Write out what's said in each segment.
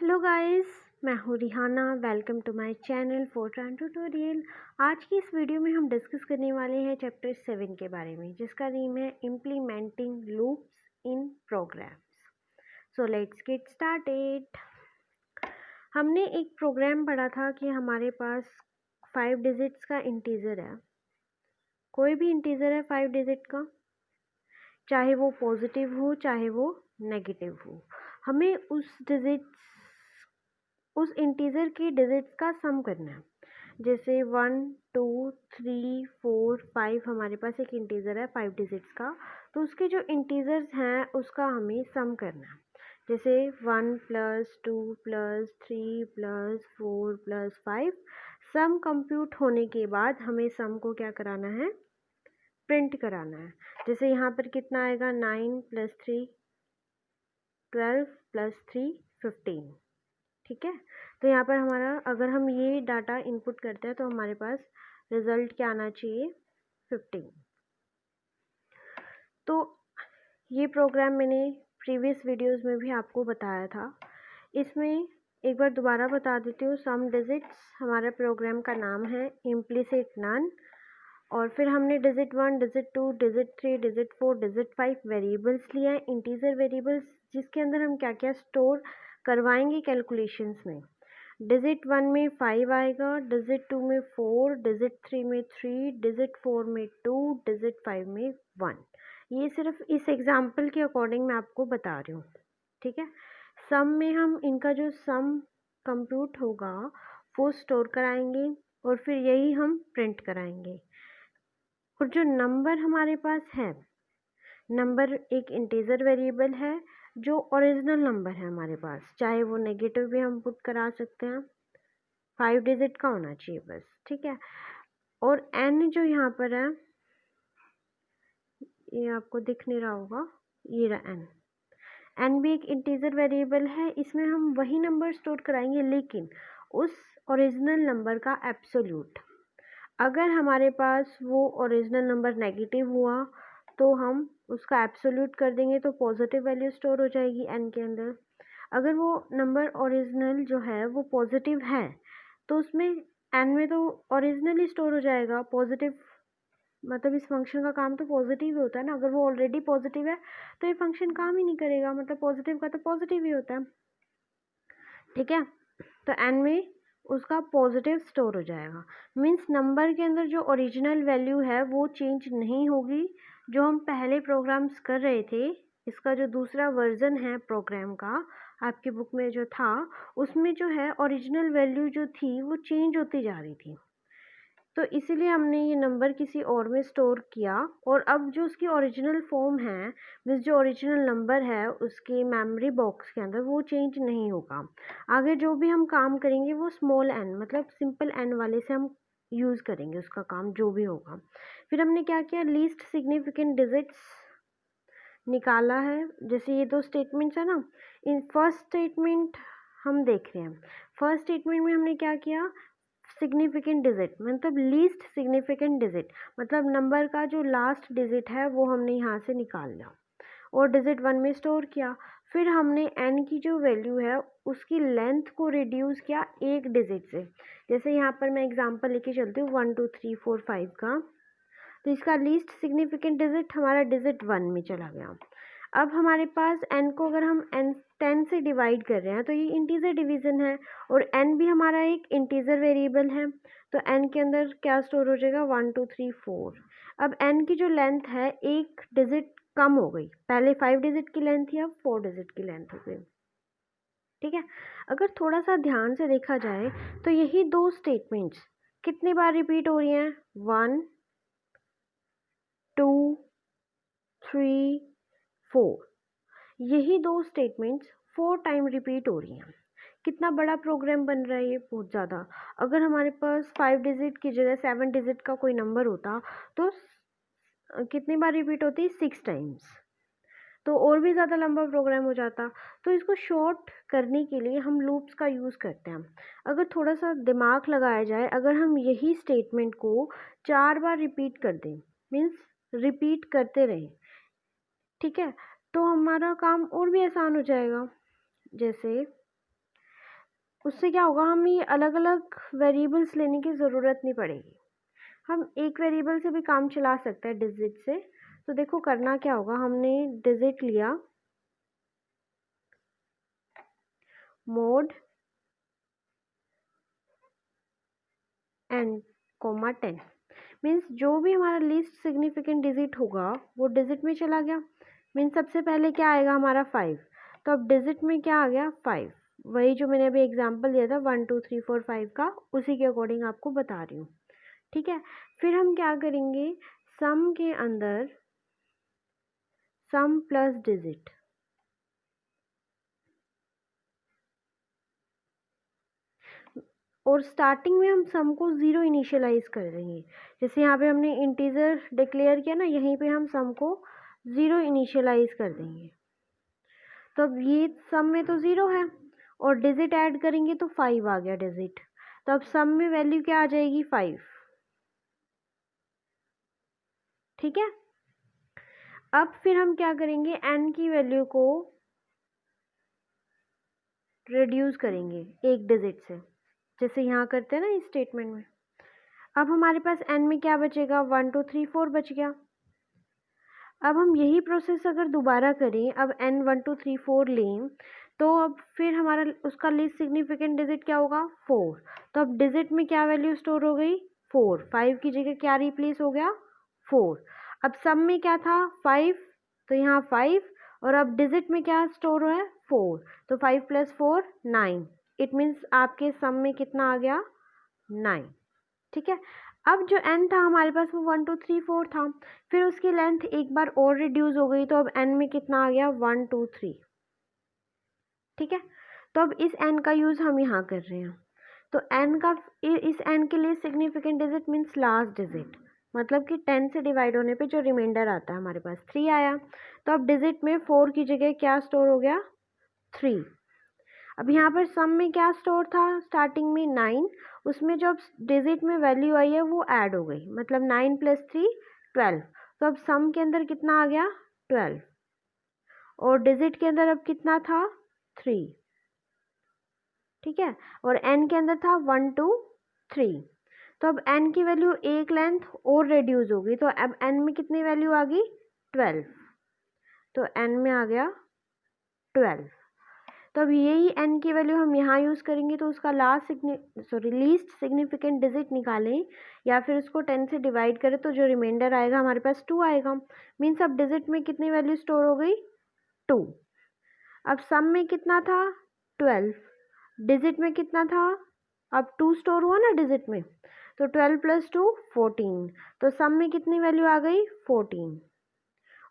Hello guys, मैं हूँ Rihana. Welcome to my channel Fortran tutorial. आज की इस वीडियो में हम डिस्कस करने वाले हैं चैप्टर 7 के बारे में, जिसका नेम है implementing loops in programs. So let's get started. हमने एक प्रोग्राम पढ़ा था कि हमारे पास 5 डिजिट्स का इंटीजर है। कोई भी इंटीजर है 5 डिजिट का, चाहे वो पॉजिटिव हो चाहे वो नेगेटिव हो। हमें उस इंटीजर की डिजिट्स का सम करना है। जैसे 1 2 3 4 5 हमारे पास एक इंटीजर है 5 डिजिट्स का, तो उसके जो इंटीजर्स हैं उसका हमें सम करना है। जैसे 1 + 2 + 3 + 4 + 5। सम कंप्यूट होने के बाद हमें सम को क्या कराना है, प्रिंट कराना है। जैसे यहाँ पर कितना आएगा, 9 + 3 12 + 3 15। ठीक है, तो यहाँ पर हमारा अगर हम ये डाटा इनपुट करते हैं तो हमारे पास रिजल्ट क्या आना चाहिए, 15। तो ये प्रोग्राम मैंने प्रीवियस वीडियोस में भी आपको बताया था। इसमें एक बार दोबारा बता देती हूँ। सम डिजिट्स हमारा प्रोग्राम का नाम है, इम्प्लिसिट नन। और फिर हमने digit 1, digit 2, digit 3, digit 4, digit 5 variables लिया है, इंटीजर वेरिएबल्स, जिसके अंदर हम क्या क्या स्टोर करवाएंगे कैलकुलेशंस में। डिजिट 1 में 5 आएगा, डिजिट 2 में 4, डिजिट 3 में 3, डिजिट 4 में 2, डिजिट 5 में 1। ये सिर्फ इस एग्जाम्पल के अकॉर्डिंग मैं आपको बता रही हूँ। ठीक है, सम में हम इनका जो सम कंप्यूट होगा वो स्टोर कराएंगे और फिर यही हम प्रिंट कराएंगे। और जो नंबर हमारे पास है, नंबर एक इंटीजर वेरिएबल है जो ओरिजिनल नंबर है हमारे पास, चाहे वो नेगेटिव भी हम पुट करा सकते हैं, 5 डिजिट का होना चाहिए बस। ठीक है, और n जो यहाँ पर है, ये आपको दिख नहीं रहा होगा, ये रहा n भी एक इंटीजर वेरिएबल है। इसमें हम वही नंबर स्टोर कराएंगे, लेकिन उस ओरिजिनल नंबर का एब्सोल्यूट। अगर हमारे पास वो ओरिजिनल नंबर नेगेटिव हुआ तो हम उसका एब्सोल्यूट कर देंगे, तो पॉजिटिव वैल्यू स्टोर हो जाएगी n के अंदर। अगर वो नंबर ओरिजिनल जो है वो पॉजिटिव है तो उसमें n में तो ओरिजिनल ही स्टोर हो जाएगा। पॉजिटिव मतलब इस फंक्शन का काम तो पॉजिटिव ही होता है ना। अगर वो ऑलरेडी पॉजिटिव है तो ये फंक्शन काम ही नहीं करेगा, मतलब पॉजिटिव का तो पॉजिटिव ही होता है। ठीक है, तो n में उसका पॉजिटिव स्टोर हो जाएगा। मीन्स नंबर के अंदर जो ओरिजिनल वैल्यू है वो चेंज नहीं होगी। जो हम पहले प्रोग्राम्स कर रहे थे, इसका जो दूसरा वर्जन है प्रोग्राम का आपकी बुक में जो था, उसमें जो है ओरिजिनल वैल्यू जो थी वो चेंज होती जा रही थी। तो इसीलिए हमने ये नंबर किसी और में स्टोर किया, और अब जो उसकी ओरिजिनल फॉर्म है, मीन्स जो ओरिजिनल नंबर है उसके मेमोरी बॉक्स के अंदर, वो चेंज नहीं होगा। आगे जो भी हम काम करेंगे वो स्मॉल n मतलब सिंपल n वाले से हम यूज़ करेंगे उसका काम जो भी होगा। फिर हमने क्या किया, लीस्ट सिग्निफिकेंट डिजिट्स निकाला है। जैसे ये दो स्टेटमेंट्स है ना, इन फर्स्ट स्टेटमेंट हम देख रहे हैं। फर्स्ट स्टेटमेंट में हमने क्या किया, सिग्निफिकेंट डिजिट मतलब लीस्ट सिग्निफिकेंट डिजिट, मतलब नंबर का जो लास्ट डिजिट है वो हमने यहाँ से निकाल लिया और डिजिट 1 में स्टोर किया। फिर हमने n की जो वैल्यू है उसकी लेंथ को रिड्यूस किया एक डिजिट से। जैसे यहाँ पर मैं एग्जांपल लेके चलती हूँ 1 2 3 4 5 का, तो इसका लीस्ट सिग्निफिकेंट डिजिट हमारा डिजिट 1 में चला गया। अब हमारे पास n को अगर हम n 10 से डिवाइड कर रहे हैं तो ये इंटीजर डिवीजन है, और n भी हमारा एक इंटीजर वेरिएबल है, तो n के अंदर क्या स्टोर हो जाएगा, 1 2 3 4। अब n की जो लेंथ है एक डिजिट कम हो गई, पहले 5 डिजिट की लेंथ थी, अब 4 डिजिट की लेंथ हो गई। ठीक है, अगर थोड़ा सा ध्यान से देखा जाए तो यही दो स्टेटमेंट्स कितनी बार रिपीट हो रही हैं, 1 2 3 4, यही दो स्टेटमेंट्स 4 टाइम रिपीट हो रही हैं। कितना बड़ा प्रोग्राम बन रहा है ये, बहुत ज़्यादा। अगर हमारे पास 5 डिजिट की जगह 7 डिजिट का कोई नंबर होता तो कितनी बार रिपीट होती, 6 टाइम्स, तो और भी ज़्यादा लंबा प्रोग्राम हो जाता। तो इसको शॉर्ट करने के लिए हम लूप्स का यूज़ करते हैं। अगर थोड़ा सा दिमाग लगाया जाए, अगर हम यही स्टेटमेंट को 4 बार रिपीट कर दें, मीन्स रिपीट करते रहें, ठीक है, तो हमारा काम और भी आसान हो जाएगा। जैसे उससे क्या होगा, हम ये अलग अलग वेरिएबल्स लेने की ज़रूरत नहीं पड़ेगी, हम एक वेरिएबल से भी काम चला सकते हैं डिजिट से। तो देखो करना क्या होगा, हमने डिजिट लिया मोड n, 10 मीन्स जो भी हमारा लीस्ट सिग्निफिकेंट डिजिट होगा वो डिजिट में चला गया। मीन्स सबसे पहले क्या आएगा हमारा 5, तो अब डिजिट में क्या आ गया 5, वही जो मैंने अभी एग्जांपल दिया था 1 2 3 4 5 का, उसी के अकॉर्डिंग आपको बता रही हूँ। ठीक है, फिर हम क्या करेंगे, सम के अंदर सम प्लस डिजिट, और स्टार्टिंग में हम सम को 0 इनिशियलाइज कर देंगे। जैसे यहाँ पे हमने इंटीजर डिक्लेयर किया ना, यहीं पे हम सम को 0 इनिशियलाइज कर देंगे। तो अब ये सम में तो 0 है और डिजिट ऐड करेंगे तो 5 आ गया डिजिट, तो अब सम में वैल्यू क्या आ जाएगी 5। ठीक है, अब फिर हम क्या करेंगे, n की वैल्यू को रिड्यूस करेंगे एक डिजिट से, जैसे यहाँ करते हैं ना इस स्टेटमेंट में। अब हमारे पास n में क्या बचेगा, 1 2 3 4 बच गया। अब हम यही प्रोसेस अगर दोबारा करें, अब n 1 2 3 4 लें, तो अब फिर हमारा उसका लीस्ट सिग्निफिकेंट डिजिट क्या होगा 4। तो अब डिजिट में क्या वैल्यू स्टोर हो गई 4, 5 की जगह क्या रिप्लेस हो गया 4। अब सम में क्या था 5, तो यहाँ 5, और अब डिजिट में क्या स्टोर हुआ है 4, तो 5 + 4 9, इट मीन्स आपके सम में कितना आ गया 9। ठीक है, अब जो n था हमारे पास वो 1 2 3 4 था, फिर उसकी लेंथ एक बार और रिड्यूस हो गई, तो अब n में कितना आ गया 1 2 3। ठीक है, तो अब इस n का यूज़ हम यहाँ कर रहे हैं, तो n का इस n के लिए significant digit means last digit, मतलब कि 10 से डिवाइड होने पे जो रिमाइंडर आता है हमारे पास 3 आया। तो अब डिजिट में 4 की जगह क्या स्टोर हो गया 3। अब यहाँ पर सम में क्या स्टोर था स्टार्टिंग में 9, उसमें जो अब डिजिट में वैल्यू आई है वो ऐड हो गई, मतलब 9 + 3 12। तो अब सम के अंदर कितना आ गया 12, और डिजिट के अंदर अब कितना था 3। ठीक है, और n के अंदर था 1 2 3। तो अब n की वैल्यू एक लेंथ और रिड्यूस हो गई, तो अब n में कितनी वैल्यू आ गई 12, तो n में आ गया 12। तो अब यही n की वैल्यू हम यहाँ यूज़ करेंगे, तो उसका लीस्ट सिग्निफिकेंट डिजिट निकालें या फिर उसको 10 से डिवाइड करें, तो जो रिमाइंडर आएगा हमारे पास 2 आएगा। मीन्स अब डिजिट में कितनी वैल्यू स्टोर हो गई 2। अब सम में कितना था 12, डिजिट में कितना था, अब 2 स्टोर हुआ ना डिजिट में, तो 12 + 2 14, तो सम में कितनी वैल्यू आ गई 14,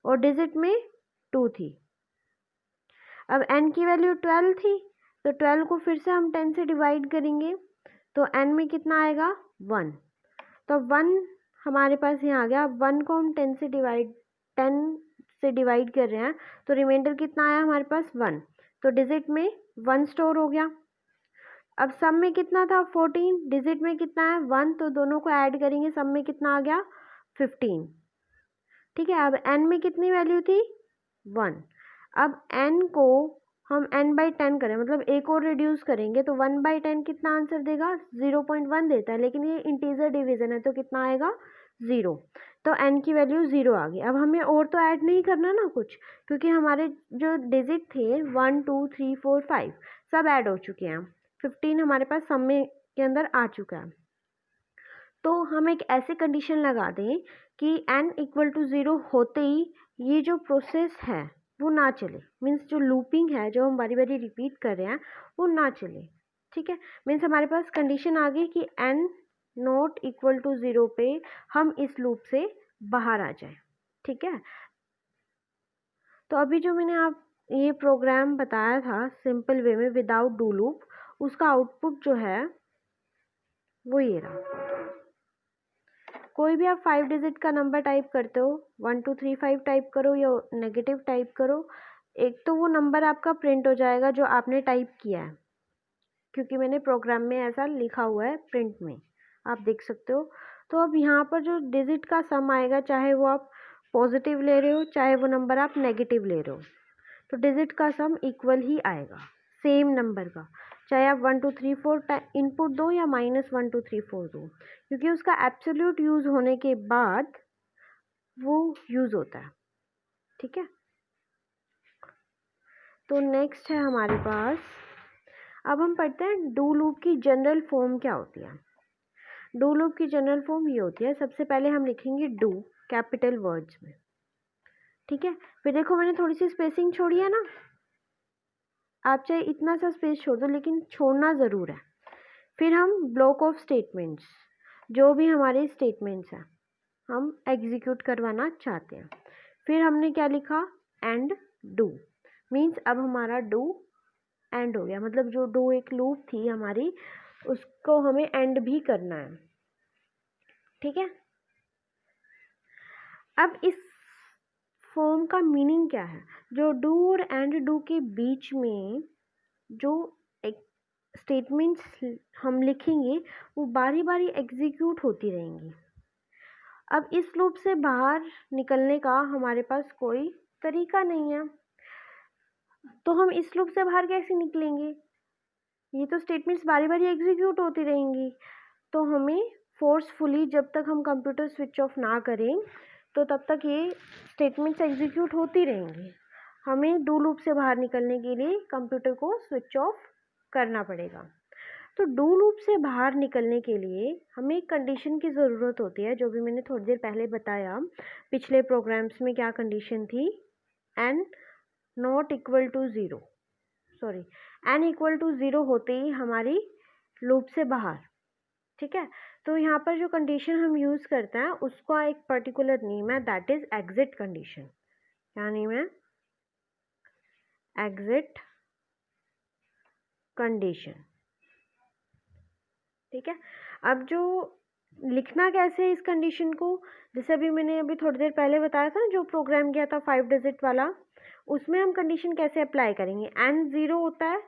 और डिजिट में 2 थी। अब n की वैल्यू 12 थी, तो 12 को फिर से हम 10 से डिवाइड करेंगे, तो n में कितना आएगा 1, तो 1 हमारे पास यहाँ आ गया। अब 1 को हम 10 से डिवाइड कर रहे हैं, तो रिमाइंडर कितना आया हमारे पास 1, तो डिजिट में 1 स्टोर हो गया। अब सम में कितना था 14, डिजिट में कितना है 1, तो दोनों को ऐड करेंगे, सम में कितना आ गया 15। ठीक है, अब n में कितनी वैल्यू थी 1, अब n को हम n/10 करें, मतलब एक और रिड्यूस करेंगे, तो 1/10 कितना आंसर देगा 0.1 देता है, लेकिन ये इंटीजर डिवीजन है तो कितना आएगा 0, तो n की वैल्यू 0 आ गई। अब हमें और तो ऐड नहीं करना ना कुछ, क्योंकि हमारे जो डिजिट थे 1 2 3 4 5 सब ऐड हो चुके हैं, 15 हमारे पास सम में के अंदर आ चुका है। तो हम एक ऐसी कंडीशन लगा दें कि n = 0 होते ही ये जो प्रोसेस है वो ना चले, मीन्स जो लूपिंग है जो हम बारी बारी रिपीट कर रहे हैं वो ना चले। ठीक है, मीन्स हमारे पास कंडीशन आ गई कि n ≠ 0 पे हम इस लूप से बाहर आ जाए। ठीक है, तो अभी जो मैंने आप ये प्रोग्राम बताया था सिंपल वे में विदाउट डू लूप, उसका आउटपुट जो है वो ये रहा। कोई भी आप 5 डिजिट का नंबर टाइप करते हो, 1 2 3 5 टाइप करो या नेगेटिव टाइप करो, एक तो वो नंबर आपका प्रिंट हो जाएगा जो आपने टाइप किया है, क्योंकि मैंने प्रोग्राम में ऐसा लिखा हुआ है प्रिंट में, आप देख सकते हो। तो अब यहाँ पर जो डिजिट का सम आएगा, चाहे वो आप पॉजिटिव ले रहे हो चाहे वो नंबर आप नेगेटिव ले रहे हो, तो डिजिट का सम इक्वल ही आएगा सेम नंबर का, चाहे आप 1 2 3 4 इनपुट दो या -1 2 3 4 दो, क्योंकि उसका एब्सोल्यूट यूज़ होने के बाद वो यूज़ होता है। ठीक है, तो नेक्स्ट है हमारे पास, अब हम पढ़ते हैं डू लूप की जनरल फॉर्म क्या होती है। डू लूप की जनरल फॉर्म ये होती है, सबसे पहले हम लिखेंगे डू कैपिटल वर्ड्स में। ठीक है, फिर देखो मैंने थोड़ी सी स्पेसिंग छोड़ी है ना, आप चाहे इतना सा स्पेस छोड़ दो लेकिन छोड़ना ज़रूर है। फिर हम ब्लॉक ऑफ स्टेटमेंट्स, जो भी हमारे स्टेटमेंट्स हैं हम एग्जीक्यूट करवाना चाहते हैं। फिर हमने क्या लिखा, एंड डू, मीन्स अब हमारा डू एंड हो गया, मतलब जो डू एक लूप थी हमारी उसको हमें एंड भी करना है। ठीक है, अब इस फॉर्म का मीनिंग क्या है, जो डू और एंड डू के बीच में जो एक स्टेटमेंट्स हम लिखेंगे वो बारी बारी एग्जीक्यूट होती रहेंगी। अब इस लूप से बाहर निकलने का हमारे पास कोई तरीका नहीं है, तो हम इस लूप से बाहर कैसे निकलेंगे, ये तो स्टेटमेंट्स बारी बारी एग्जीक्यूट होती रहेंगी। तो हमें फोर्सफुली जब तक हम कंप्यूटर स्विच ऑफ ना करें तो तब तक ये स्टेटमेंट्स एग्जीक्यूट होती रहेंगी। हमें डू लूप से बाहर निकलने के लिए कंप्यूटर को स्विच ऑफ करना पड़ेगा। तो डू लूप से बाहर निकलने के लिए हमें एक कंडीशन की ज़रूरत होती है, जो भी मैंने थोड़ी देर पहले बताया। पिछले प्रोग्राम्स में क्या कंडीशन थी, N not equal to zero, sorry N equal to zero होते ही हमारी लूप से बाहर। ठीक है, तो यहाँ पर जो कंडीशन हम यूज़ करते हैं उसका एक पर्टिकुलर नेम है, दैट इज एग्जिट कंडीशन। क्या नेम है, एग्जिट कंडीशन। ठीक है, अब जो लिखना कैसे है इस कंडीशन को, जैसे अभी थोड़ी देर पहले बताया था ना, जो प्रोग्राम किया था 5 डिजिट वाला, उसमें हम कंडीशन कैसे अप्लाई करेंगे। एन ज़ीरो होता है,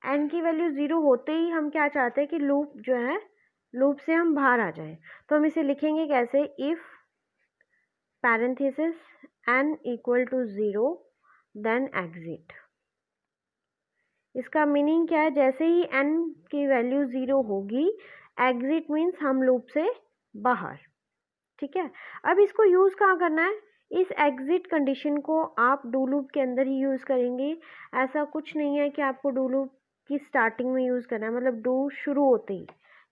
एन की वैल्यू ज़ीरो होते ही हम क्या चाहते हैं कि लूप जो है, लूप से हम बाहर आ जाएं। तो हम इसे लिखेंगे कैसे, if parenthesis N equal to zero then exit. इसका मीनिंग क्या है, जैसे ही एन की वैल्यू ज़ीरो होगी, एग्जिट मीन्स हम लूप से बाहर। ठीक है, अब इसको यूज़ कहाँ करना है, इस एग्जिट कंडीशन को आप डू लूप के अंदर ही यूज़ करेंगे। ऐसा कुछ नहीं है कि आपको डू लूप की स्टार्टिंग में यूज़ करना है, मतलब डू शुरू होते ही,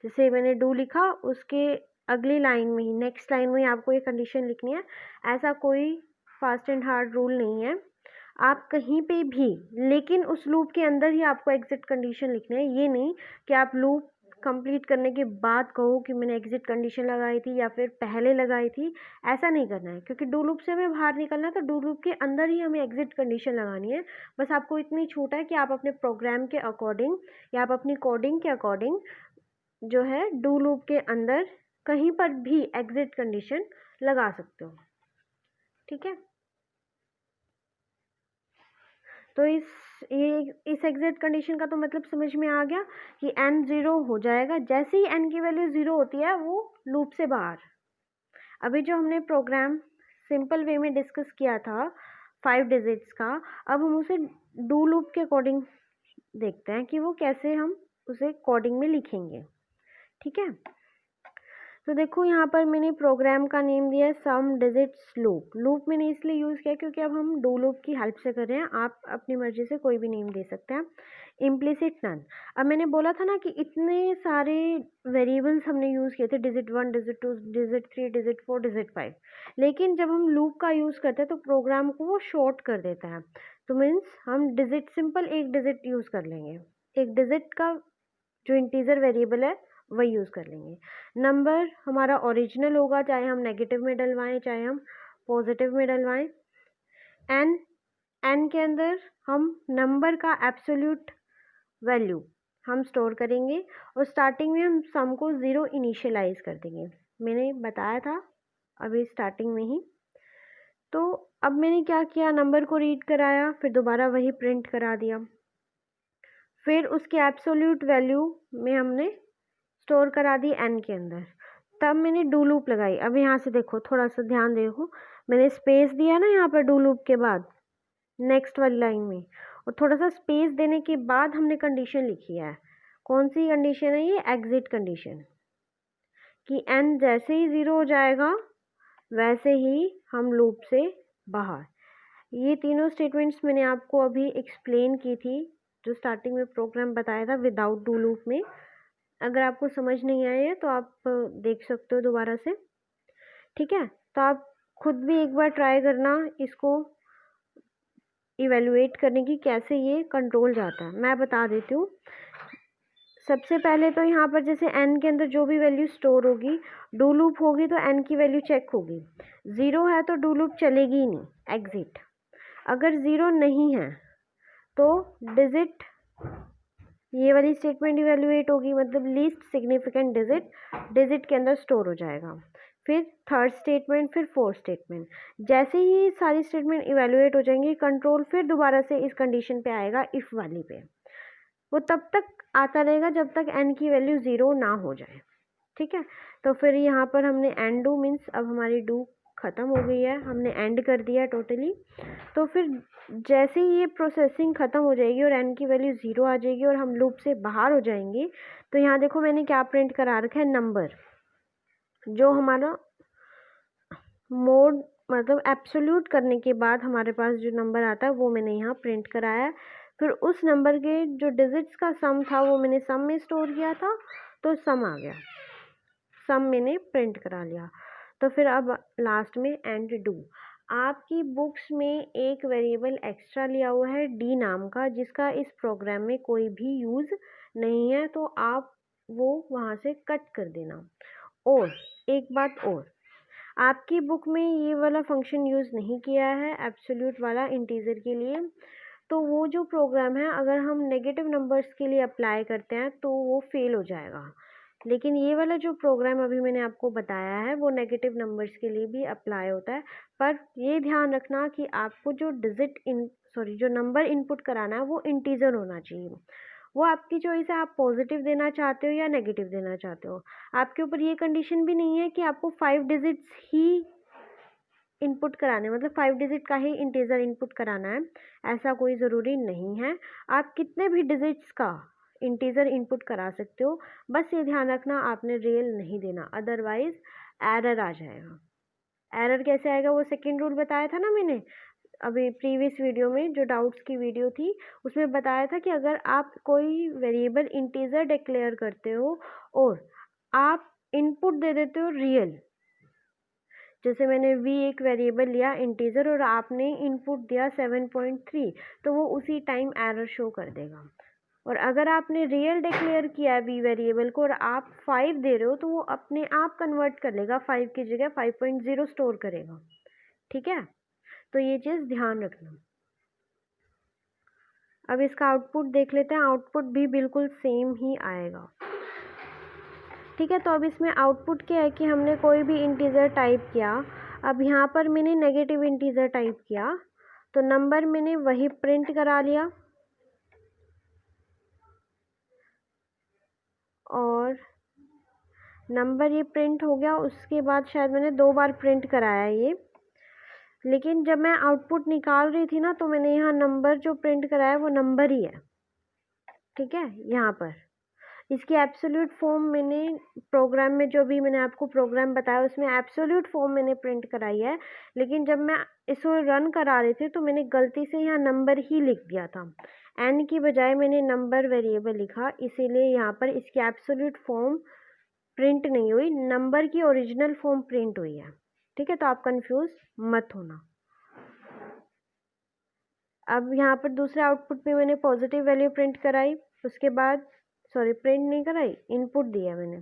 जैसे मैंने डू लिखा उसके अगली लाइन में ही, नेक्स्ट लाइन में ही आपको ये कंडीशन लिखनी है। ऐसा कोई फास्ट एंड हार्ड रूल नहीं है, आप कहीं पे भी, लेकिन उस लूप के अंदर ही आपको एग्जिट कंडीशन लिखना है। ये नहीं कि आप लूप कंप्लीट करने के बाद कहो कि मैंने एग्जिट कंडीशन लगाई थी या फिर पहले लगाई थी, ऐसा नहीं करना है, क्योंकि डू लूप से हमें बाहर निकलना है, तो डू लूप के अंदर ही हमें एग्जिट कंडीशन लगानी है। बस आपको इतनी छूट है कि आप अपने प्रोग्राम के अकॉर्डिंग या आप अपनी कोडिंग के अकॉर्डिंग जो है डू लूप के अंदर कहीं पर भी एग्जिट कंडीशन लगा सकते हो। ठीक है, तो इस एग्जिट कंडीशन का तो मतलब समझ में आ गया कि एन ज़ीरो हो जाएगा, जैसे ही एन की वैल्यू ज़ीरो होती है वो लूप से बाहर। अभी जो हमने प्रोग्राम सिंपल वे में डिस्कस किया था 5 डिजिट्स का, अब हम उसे डू लूप के अकॉर्डिंग देखते हैं कि वो कैसे हम उसे कोडिंग में लिखेंगे। ठीक है, तो देखो यहाँ पर मैंने प्रोग्राम का नेम दिया है सम डिजिट्स लूप। लूप मैंने इसलिए यूज़ किया क्योंकि अब हम डू लूप की हेल्प से कर रहे हैं, आप अपनी मर्जी से कोई भी नेम दे सकते हैं। इम्प्लिसिट नन, अब मैंने बोला था ना कि इतने सारे वेरिएबल्स हमने यूज़ किए थे, digit 1 digit 2 digit 3 digit 4 digit 5, लेकिन जब हम लूप का यूज़ करते हैं तो प्रोग्राम को वो शॉर्ट कर देता है। तो मीन्स हम डिजिट सिंपल एक डिजिट यूज़ कर लेंगे, एक डिजिट का जो इंटीजर वेरिएबल है वही यूज़ कर लेंगे। नंबर हमारा ओरिजिनल होगा, चाहे हम नेगेटिव में डलवाएं चाहे हम पॉजिटिव में डलवाएं। एन के अंदर हम नंबर का एब्सोल्यूट वैल्यू हम स्टोर करेंगे और स्टार्टिंग में हम सम को ज़ीरो इनिशियलाइज कर देंगे, मैंने बताया था अभी स्टार्टिंग में ही। तो अब मैंने क्या किया, नंबर को रीड कराया, फिर दोबारा वही प्रिंट करा दिया, फिर उसके एब्सोल्यूट वैल्यू में हमने स्टोर करा दी एन के अंदर, तब मैंने डू लूप लगाई। अब यहाँ से देखो, थोड़ा सा ध्यान देखो, मैंने स्पेस दिया ना यहाँ पर डू लूप के बाद नेक्स्ट वाली लाइन में, और थोड़ा सा स्पेस देने के बाद हमने कंडीशन लिखी है। कौन सी कंडीशन है ये? एग्जिट कंडीशन, कि n जैसे ही 0 हो जाएगा वैसे ही हम लूप से बाहर। ये तीनों स्टेटमेंट्स मैंने आपको अभी एक्सप्लेन की थी, जो स्टार्टिंग में प्रोग्राम बताया था विदाउट डू लूप में। अगर आपको समझ नहीं आया है तो आप देख सकते हो दोबारा से, ठीक है। तो आप खुद भी एक बार ट्राई करना इसको इवेलुएट करने की, कैसे ये कंट्रोल जाता है। मैं बता देती हूँ। सबसे पहले तो यहाँ पर जैसे n के अंदर जो भी वैल्यू स्टोर होगी, डू लूप होगी तो n की वैल्यू चेक होगी। 0 है तो डू लूप चलेगी ही नहीं, एग्जिट। अगर 0 नहीं है तो डिजिट, ये वाली स्टेटमेंट इवेल्युएट होगी, मतलब लीस्ट सिग्निफिकेंट डिजिट के अंदर स्टोर हो जाएगा। फिर थर्ड स्टेटमेंट, फिर फोर्थ स्टेटमेंट। जैसे ही सारी स्टेटमेंट इवेल्युएट हो जाएंगी, कंट्रोल फिर दोबारा से इस कंडीशन पे आएगा, इफ वाली पे। वो तब तक आता रहेगा जब तक n की वैल्यू 0 ना हो जाए, ठीक है। तो फिर यहाँ पर हमने एंड डू मीन्स अब हमारी डू ख़त्म हो गई है, हमने एंड कर दिया टोटली। तो फिर जैसे ही ये प्रोसेसिंग ख़त्म हो जाएगी और n की वैल्यू 0 आ जाएगी और हम लूप से बाहर हो जाएंगे, तो यहाँ देखो मैंने क्या प्रिंट करा रखा है, नंबर। जो हमारा मोड मतलब एब्सोल्यूट करने के बाद हमारे पास जो नंबर आता है वो मैंने यहाँ प्रिंट कराया है। फिर उस नंबर के जो डिजिट्स का सम था वो मैंने सम में स्टोर किया था, तो सम आ गया, सम मैंने प्रिंट करा लिया। तो फिर अब लास्ट में एंड डू। आपकी बुक्स में एक वेरिएबल एक्स्ट्रा लिया हुआ है डी नाम का, जिसका इस प्रोग्राम में कोई भी यूज़ नहीं है, तो आप वो वहाँ से कट कर देना। और एक बात और, आपकी बुक में ये वाला फंक्शन यूज़ नहीं किया है एब्सोल्यूट वाला इंटीजर के लिए, तो वो जो प्रोग्राम है अगर हम नेगेटिव नंबर्स के लिए अप्लाई करते हैं तो वो फेल हो जाएगा। लेकिन ये वाला जो प्रोग्राम अभी मैंने आपको बताया है वो नेगेटिव नंबर्स के लिए भी अप्लाई होता है। पर ये ध्यान रखना कि आपको जो जो नंबर इनपुट कराना है वो इंटीजर होना चाहिए। वो आपकी चॉइस है, आप पॉजिटिव देना चाहते हो या नेगेटिव देना चाहते हो। आपके ऊपर ये कंडीशन भी नहीं है कि आपको 5 डिजिट्स ही इनपुट कराने, मतलब 5 डिजिट का ही इंटीजर इनपुट कराना है, ऐसा कोई ज़रूरी नहीं है। आप कितने भी डिजिट्स का इंटीजर इनपुट करा सकते हो, बस ये ध्यान रखना आपने रियल नहीं देना, अदरवाइज एरर आ जाएगा। एरर कैसे आएगा, वो सेकंड रूल बताया था ना मैंने अभी प्रीवियस वीडियो में, जो डाउट्स की वीडियो थी उसमें बताया था कि अगर आप कोई वेरिएबल इंटीजर डिक्लेयर करते हो और आप इनपुट दे देते हो रियल, जैसे मैंने v एक वेरिएबल लिया इंटीजर और आपने इनपुट दिया 7.3, तो वो उसी टाइम एरर शो कर देगा। और अगर आपने रियल डिक्लेयर किया है v वेरिएबल को और आप 5 दे रहे हो, तो वो अपने आप कन्वर्ट कर लेगा, 5 की जगह 5.0 स्टोर करेगा, ठीक है। तो ये चीज़ ध्यान रखना। अब इसका आउटपुट देख लेते हैं, आउटपुट भी बिल्कुल सेम ही आएगा, ठीक है। तो अब इसमें आउटपुट क्या है कि हमने कोई भी इंटीजर टाइप किया, अब यहाँ पर मैंने नेगेटिव इंटीजर टाइप किया तो नंबर मैंने वही प्रिंट करा लिया, और नंबर ये प्रिंट हो गया। उसके बाद शायद मैंने 2 बार प्रिंट कराया ये, लेकिन जब मैं आउटपुट निकाल रही थी ना तो मैंने यहाँ नंबर जो प्रिंट कराया वो नंबर ही है, ठीक है। यहाँ पर इसकी एब्सोल्यूट फॉर्म मैंने प्रोग्राम में, जो भी मैंने आपको प्रोग्राम बताया उसमें एब्सोल्यूट फॉर्म मैंने प्रिंट कराई है, लेकिन जब मैं इसको रन करा रही थी तो मैंने गलती से यहाँ नंबर ही लिख दिया था, एन की बजाय मैंने नंबर वेरिएबल लिखा, इसीलिए यहाँ पर इसकी एब्सोल्यूट फॉर्म प्रिंट नहीं हुई, नंबर की ओरिजिनल फॉर्म प्रिंट हुई है, ठीक है। तो आप कंफ्यूज मत होना। अब यहाँ पर दूसरे आउटपुट में मैंने पॉजिटिव वैल्यू प्रिंट कराई, उसके बाद प्रिंट नहीं कराई, इनपुट दिया मैंने,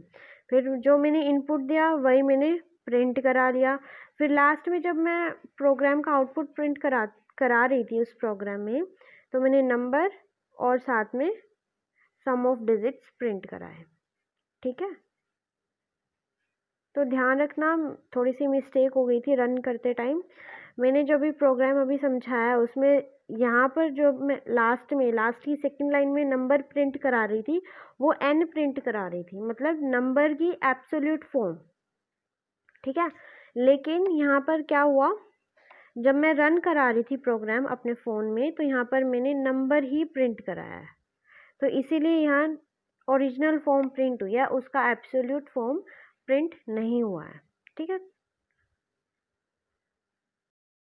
फिर जो मैंने इनपुट दिया वही मैंने प्रिंट करा लिया। फिर लास्ट में जब मैं प्रोग्राम का आउटपुट प्रिंट करा रही थी उस प्रोग्राम में, तो मैंने नंबर और साथ में सम ऑफ डिजिट्स प्रिंट कराए, ठीक है। तो ध्यान रखना, थोड़ी सी मिस्टेक हो गई थी रन करते टाइम। मैंने जो भी प्रोग्राम अभी समझाया उसमें यहाँ पर जो मैं लास्ट की सेकंड लाइन में नंबर प्रिंट करा रही थी वो n प्रिंट करा रही थी, मतलब नंबर की एब्सोल्यूट फॉर्म, ठीक है। लेकिन यहाँ पर क्या हुआ, जब मैं रन करा रही थी प्रोग्राम अपने फ़ोन में तो यहाँ पर मैंने नंबर ही प्रिंट कराया है, तो इसीलिए यहाँ ओरिजिनल फॉर्म प्रिंट हुई है, उसका एब्सोल्यूट फॉर्म प्रिंट नहीं हुआ है। ठीक है,